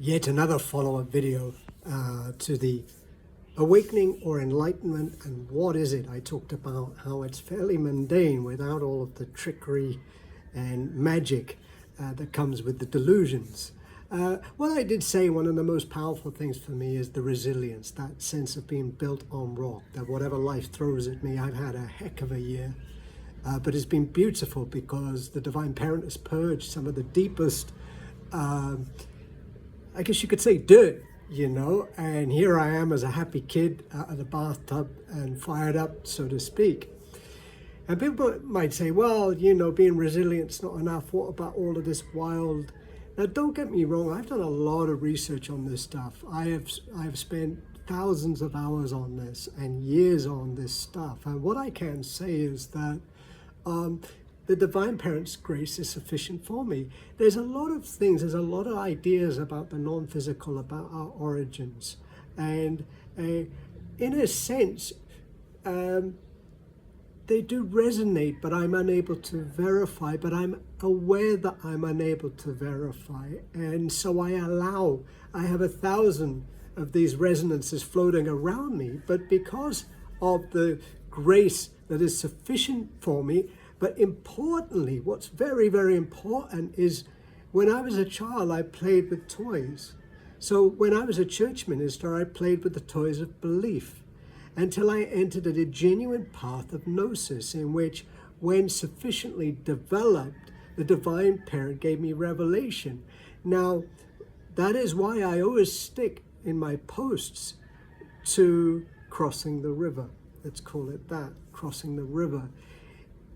Yet another follow-up video to the awakening or enlightenment, and what is it? I talked about how it's fairly mundane without all of the trickery and magic that comes with the delusions. What I did say, one of the most powerful things for me is the resilience, that sense of being built on rock, that whatever life throws at me, I've had a heck of a year. But it's been beautiful because the Divine Parent has purged some of the deepest, I guess you could say, dirt, you know, and here I am as a happy kid out of the bathtub and fired up, so to speak. And people might say, well, you know, being resilient's not enough. What about all of this wild? Now, don't get me wrong. I've done a lot of research on this stuff. I've spent thousands of hours on this and years on this stuff. And what I can say is that the Divine Parent's grace is sufficient for me. There's a lot of things, there's a lot of ideas about the non-physical, about our origins. And in a sense, they do resonate, but I'm unable to verify, but I'm aware that I'm unable to verify. And so I have 1,000 of these resonances floating around me, but because of the grace that is sufficient for me. But importantly, what's very, very important is when I was a child, I played with toys. So when I was a church minister, I played with the toys of belief until I entered a genuine path of Gnosis, in which, when sufficiently developed, the Divine Parent gave me revelation. Now, that is why I always stick in my posts to crossing the river. Let's call it that, crossing the river.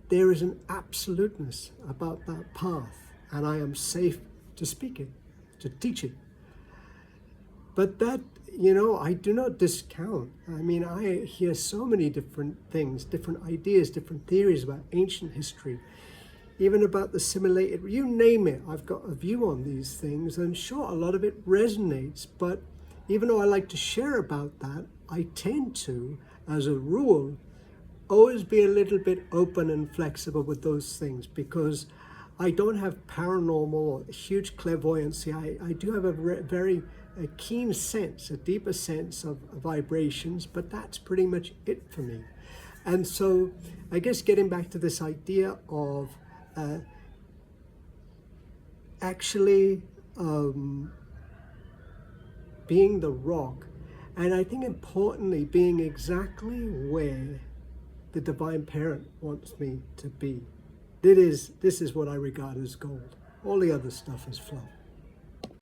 There is an absoluteness about that path, and I am safe to speak it, to teach it. But that, you know, I do not discount. I mean, I hear so many different things, different ideas, different theories about ancient history, even about the simulated, you name it. I've got a view on these things, and sure, a lot of it resonates, but even though I like to share about that, I tend to, as a rule, always be a little bit open and flexible with those things, because I don't have paranormal or huge clairvoyancy. I do have a very keen sense, a deeper sense of vibrations, but that's pretty much it for me. And so I guess getting back to this idea of actually being the rock, and I think importantly being exactly where the Divine Parent wants me to be. This is what I regard as gold. All the other stuff is fluff.